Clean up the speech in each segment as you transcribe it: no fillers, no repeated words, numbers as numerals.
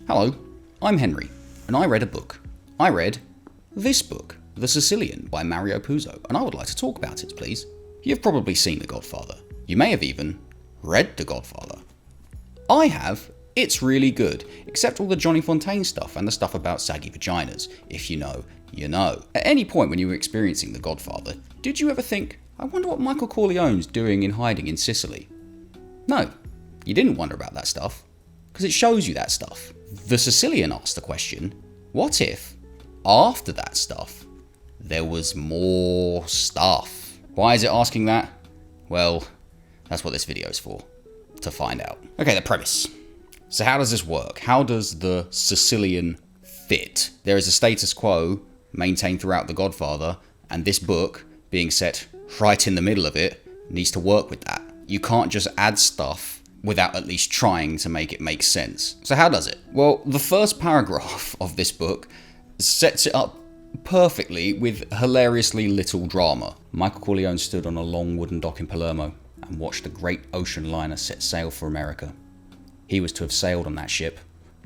Hello, I'm Henry, and I read a book. I read this book, The Sicilian by Mario Puzo, and I would like to talk about it, please. You've probably seen The Godfather. You may have even read The Godfather. I have. It's really good, except all the Johnny Fontaine stuff and the stuff about saggy vaginas. If you know, you know. At any point when you were experiencing The Godfather, did you ever think, I wonder what Michael Corleone's doing in hiding in Sicily? No, you didn't wonder about that stuff, because it shows you that stuff. The Sicilian asked the question, what if, after that stuff, there was more stuff? Why is it asking that? Well, that's what this video is for, to find out. Okay, the premise. So how does this work? How does the Sicilian fit? There is a status quo maintained throughout The Godfather, and this book, being set right in the middle of it, needs to work with that. You can't just add stuff without at least trying to make it make sense. So how does it? Well, the first paragraph of this book sets it up perfectly with hilariously little drama. Michael Corleone stood on a long wooden dock in Palermo and watched the great ocean liner set sail for America. He was to have sailed on that ship,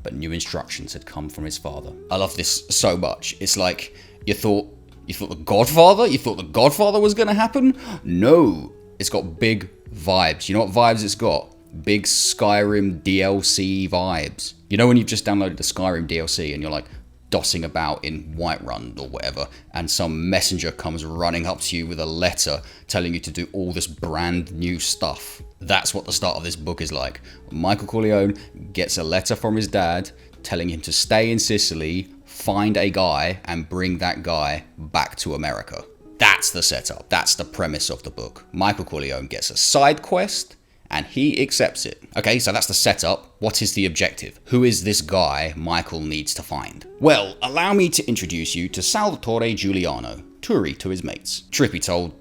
but new instructions had come from his father. I love this so much. It's like, you thought The Godfather? You thought The Godfather was gonna happen? No. It's got big vibes. You know what vibes it's got? Big Skyrim DLC vibes. You know when you've just downloaded the Skyrim DLC and you're like dossing about in Whiterun or whatever, and some messenger comes running up to you with a letter telling you to do all this brand new stuff. That's what the start of this book is like. Michael Corleone gets a letter from his dad telling him to stay in Sicily, find a guy, and bring that guy back to America. That's the setup. That's the premise of the book. Michael Corleone gets a side quest, and he accepts it. Okay, so that's the setup. What is the objective? Who is this guy Michael needs to find? Well, allow me to introduce you to Salvatore Giuliano, Turi to his mates. Truth be told,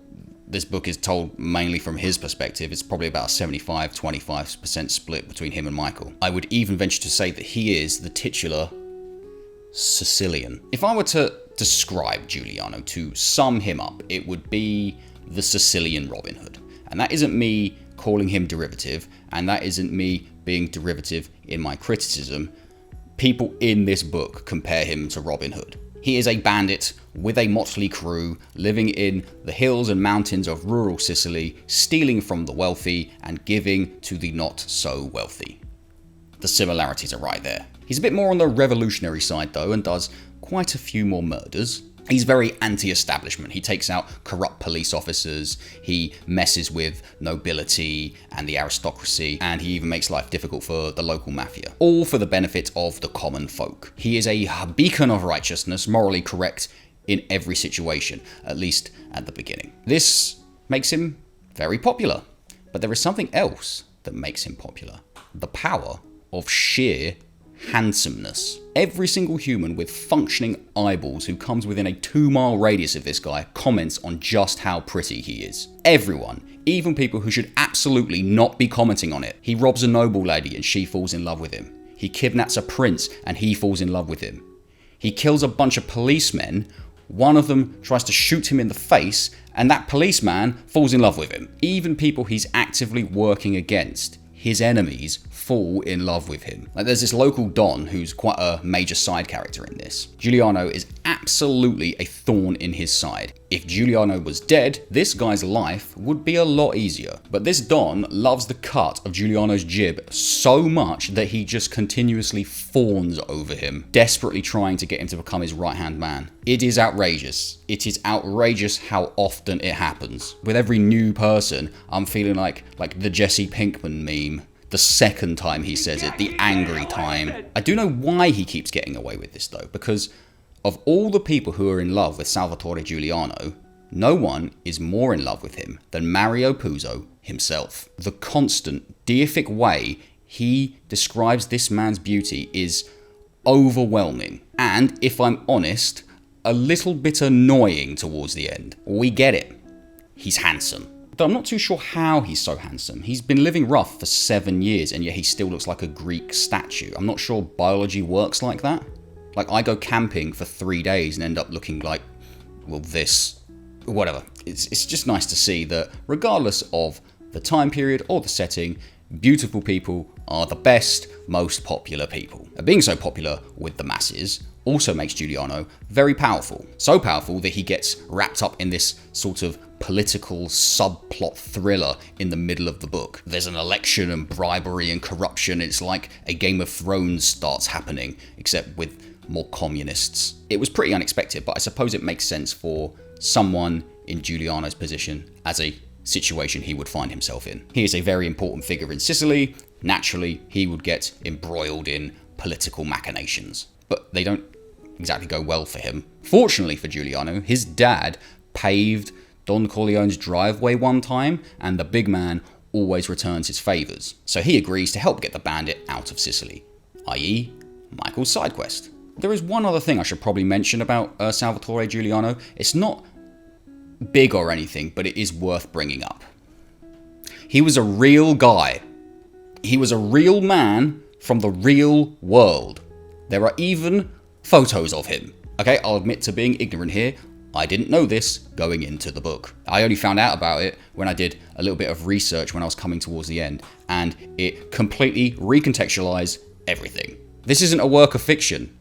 this book is told mainly from his perspective. It's probably about a 75-25% split between him and Michael. I would even venture to say that he is the titular Sicilian. If I were to describe Giuliano, to sum him up, it would be the Sicilian Robin Hood. And that isn't me calling him derivative, and that isn't me being derivative in my criticism. People in this book compare him to Robin Hood. He is a bandit with a motley crew, living in the hills and mountains of rural Sicily, stealing from the wealthy and giving to the not so wealthy. The similarities are right there. He's a bit more on the revolutionary side though, and does quite a few more murders. He's very anti-establishment. He takes out corrupt police officers, he messes with nobility and the aristocracy, and he even makes life difficult for the local mafia. All for the benefit of the common folk. He is a beacon of righteousness, morally correct in every situation, at least at the beginning. This makes him very popular. But there is something else that makes him popular. The power of sheer handsomeness. Every single human with functioning eyeballs who comes within a 2-mile radius of this guy comments on just how pretty he is. Everyone, even people who should absolutely not be commenting on it. He robs a noble lady and she falls in love with him. He kidnaps a prince and he falls in love with him. He kills a bunch of policemen. One of them tries to shoot him in the face and that policeman falls in love with him. Even people he's actively working against, his enemies, fall in love with him. Like, there's this local Don who's quite a major side character in this. Giuliano is absolutely a thorn in his side. If Giuliano was dead, this guy's life would be a lot easier. But this Don loves the cut of Giuliano's jib so much that he just continuously fawns over him, desperately trying to get him to become his right-hand man. It is outrageous. It is outrageous how often it happens. With every new person, I'm feeling like the Jesse Pinkman meme. The second time he says it, the angry time. I do know why he keeps getting away with this though, because of all the people who are in love with Salvatore Giuliano, no one is more in love with him than Mario Puzo himself. The constant, deific way he describes this man's beauty is overwhelming. And, if I'm honest, a little bit annoying towards the end. We get it. He's handsome. Though I'm not too sure how he's so handsome. He's been living rough for 7 years and yet he still looks like a Greek statue. I'm not sure biology works like that. Like, I go camping for 3 days and end up looking like, well, this, whatever. It's just nice to see that regardless of the time period or the setting, beautiful people are the best, most popular people. And being so popular with the masses also makes Giuliano very powerful. So powerful that he gets wrapped up in this sort of political subplot thriller in the middle of the book. There's an election and bribery and corruption. It's like a Game of Thrones starts happening, except with more communists. It was pretty unexpected, but I suppose it makes sense for someone in Giuliano's position as a situation he would find himself in. He is a very important figure in Sicily. Naturally, he would get embroiled in political machinations, but they don't exactly go well for him. Fortunately for Giuliano, his dad paved Don Corleone's driveway one time, and the big man always returns his favours. So he agrees to help get the bandit out of Sicily, i.e. Michael's side quest. There is one other thing I should probably mention about Salvatore Giuliano. It's not big or anything, but it is worth bringing up. He was a real guy. He was a real man from the real world. There are even photos of him. Okay, I'll admit to being ignorant here. I didn't know this going into the book. I only found out about it when I did a little bit of research when I was coming towards the end, and it completely recontextualized everything. This isn't a work of fiction.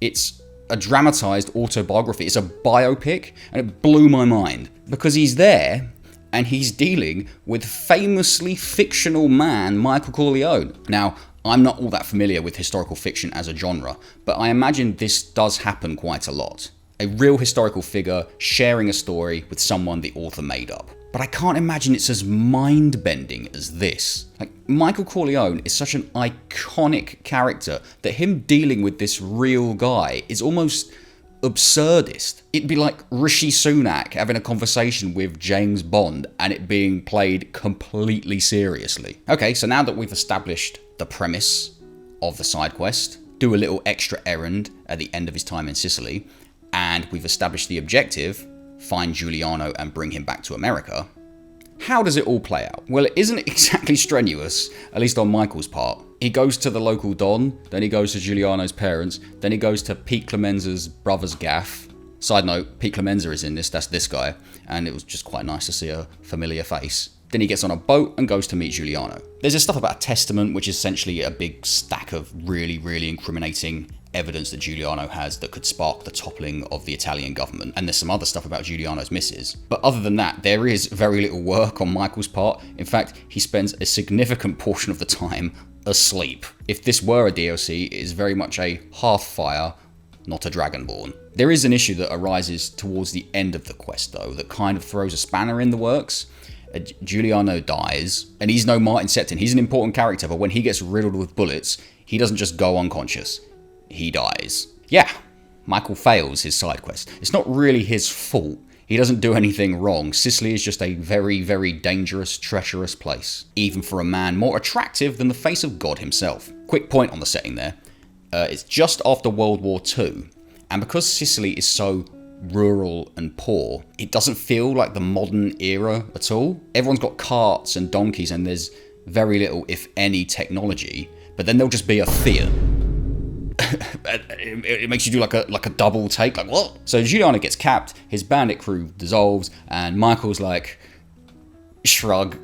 It's a dramatized autobiography. It's a biopic, and it blew my mind because he's there and he's dealing with famously fictional man Michael Corleone. Now, I'm not all that familiar with historical fiction as a genre, but I imagine this does happen quite a lot. A real historical figure sharing a story with someone the author made up. But I can't imagine it's as mind-bending as this. Like, Michael Corleone is such an iconic character that him dealing with this real guy is almost absurdist. It'd be like Rishi Sunak having a conversation with James Bond and it being played completely seriously. Okay, so now that we've established the premise of the side quest, do a little extra errand at the end of his time in Sicily, and we've established the objective, find Giuliano and bring him back to America. How does it all play out? Well, it isn't exactly strenuous, at least on Michael's part. He goes to the local Don, then he goes to Giuliano's parents, then he goes to Pete Clemenza's brother's gaff. Side note, Pete Clemenza is in this, that's this guy, and it was just quite nice to see a familiar face. Then he gets on a boat and goes to meet Giuliano. There's this stuff about a testament, which is essentially a big stack of really, really incriminating evidence that Giuliano has that could spark the toppling of the Italian government. And there's some other stuff about Giuliano's missus. But other than that, there is very little work on Michael's part. In fact, he spends a significant portion of the time asleep. If this were a DLC, it is very much a half-fire, not a Dragonborn. There is an issue that arises towards the end of the quest, though, that kind of throws a spanner in the works. Giuliano dies, and he's no Martin Septon. He's an important character, but when he gets riddled with bullets, he doesn't just go unconscious. He dies. Yeah, Michael fails his side quest. It's not really his fault. He doesn't do anything wrong. Sicily is just a very, very dangerous, treacherous place, even for a man more attractive than the face of God himself. Quick point on the setting there. It's just after World War II, and because Sicily is so rural and poor, it doesn't feel like the modern era at all. Everyone's got carts and donkeys, and there's very little, if any, technology, but then there'll just be a Fiat. It makes you do like a double take, like what? So Giuliano gets capped, his bandit crew dissolves, and Michael's like, shrug,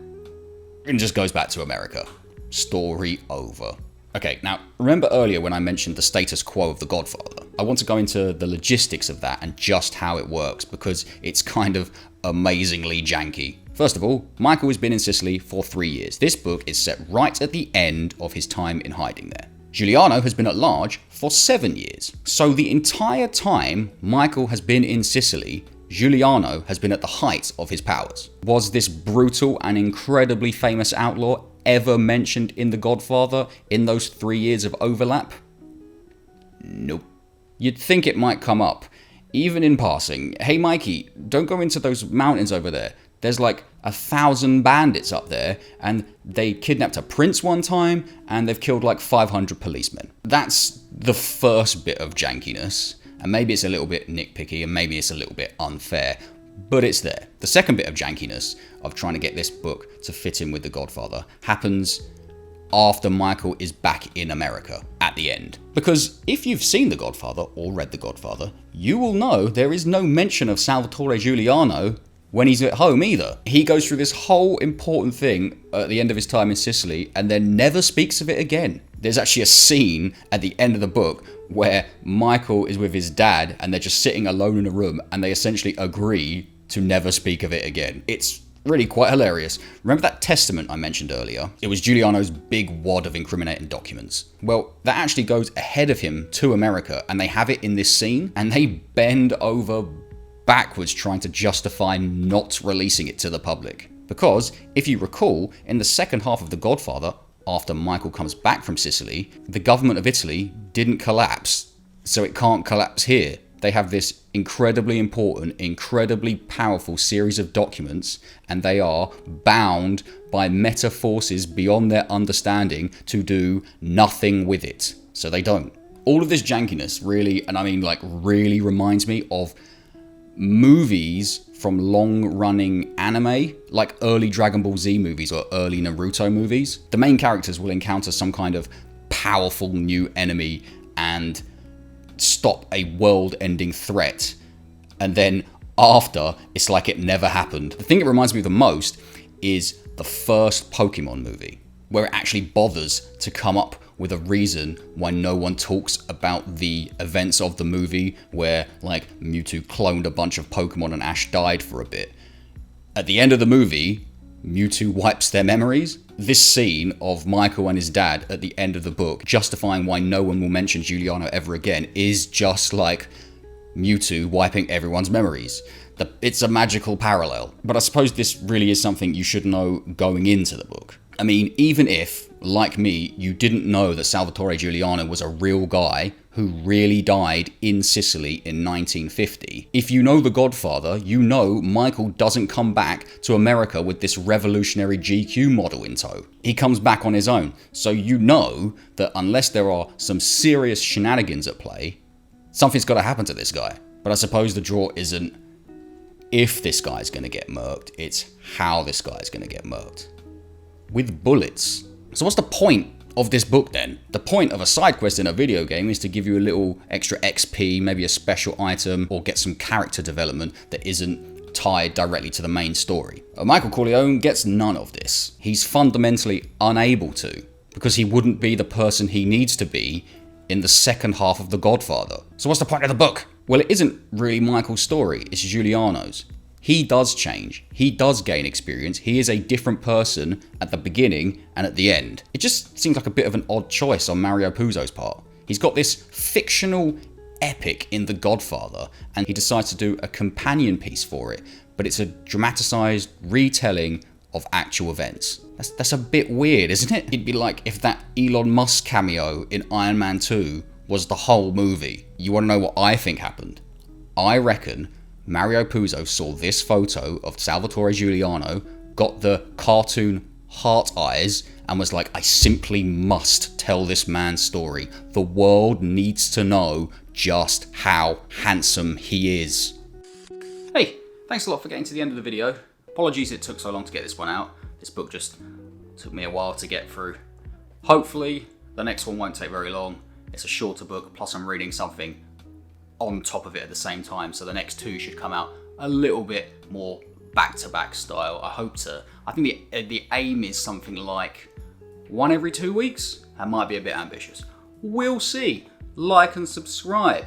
and just goes back to America. Story over. Okay, now remember earlier when I mentioned the status quo of The Godfather? I want to go into the logistics of that and just how it works, because it's kind of amazingly janky. First of all, Michael has been in Sicily for 3 years. This book is set right at the end of his time in hiding there. Giuliano has been at large for 7 years. So the entire time Michael has been in Sicily, Giuliano has been at the height of his powers. Was this brutal and incredibly famous outlaw ever mentioned in The Godfather in those 3 years of overlap? Nope. You'd think it might come up, even in passing. Hey Mikey, don't go into those mountains over there. There's like 1,000 bandits up there, and they kidnapped a prince one time, and they've killed like 500 policemen. That's the first bit of jankiness, and maybe it's a little bit nitpicky, and maybe it's a little bit unfair, but it's there. The second bit of jankiness of trying to get this book to fit in with The Godfather happens after Michael is back in America at the end. Because if you've seen The Godfather or read The Godfather, you will know there is no mention of Salvatore Giuliano when he's at home either. He goes through this whole important thing at the end of his time in Sicily and then never speaks of it again. There's actually a scene at the end of the book where Michael is with his dad and they're just sitting alone in a room and they essentially agree to never speak of it again. It's really quite hilarious. Remember that testament I mentioned earlier? It was Giuliano's big wad of incriminating documents. Well, that actually goes ahead of him to America and they have it in this scene and they bend over backwards trying to justify not releasing it to the public. Because, if you recall, in the second half of The Godfather, after Michael comes back from Sicily, the government of Italy didn't collapse, so it can't collapse here. They have this incredibly important, incredibly powerful series of documents, and they are bound by meta forces beyond their understanding to do nothing with it. So they don't. All of this jankiness really, and I mean like really reminds me of movies from long-running anime, like early Dragon Ball Z movies or early Naruto movies. The main characters will encounter some kind of powerful new enemy and stop a world-ending threat, and then after, it's like it never happened. The thing it reminds me of the most is the first Pokemon movie, where it actually bothers to come up with a reason why no one talks about the events of the movie where, like, Mewtwo cloned a bunch of Pokemon and Ash died for a bit. At the end of the movie, Mewtwo wipes their memories. This scene of Michael and his dad at the end of the book justifying why no one will mention Giuliano ever again is just like Mewtwo wiping everyone's memories. It's a magical parallel. But I suppose this really is something you should know going into the book. I mean, even if, like me, you didn't know that Salvatore Giuliano was a real guy who really died in Sicily in 1950, if you know The Godfather, you know Michael doesn't come back to America with this revolutionary GQ model in tow. He comes back on his own. So you know that unless there are some serious shenanigans at play, something's got to happen to this guy. But I suppose the draw isn't if this guy's going to get murked, it's how this guy's going to get murked. With bullets. So what's the point of this book then? The point of a side quest in a video game is to give you a little extra XP, maybe a special item, or get some character development that isn't tied directly to the main story. Michael Corleone gets none of this. He's fundamentally unable to, because he wouldn't be the person he needs to be in the second half of The Godfather. So what's the point of the book? Well, it isn't really Michael's story, it's Giuliano's. He does change. He does gain experience. He is a different person at the beginning and at the end. It just seems like a bit of an odd choice on Mario Puzo's part. He's got this fictional epic in The Godfather, and he decides to do a companion piece for it, but it's a dramatised retelling of actual events. That's a bit weird, isn't it? It'd be like if that Elon Musk cameo in Iron Man 2 was the whole movie. You want to know what I think happened? I reckon Mario Puzo saw this photo of Salvatore Giuliano, got the cartoon heart eyes, and was like, I simply must tell this man's story. The world needs to know just how handsome he is. Hey, thanks a lot for getting to the end of the video. Apologies it took so long to get this one out. This book just took me a while to get through. Hopefully, the next one won't take very long. It's a shorter book, plus I'm reading something on top of it at the same time, so the next two should come out a little bit more back-to-back style. I think the aim is something like one every 2 weeks. That might be a bit ambitious. We'll see. Like and subscribe.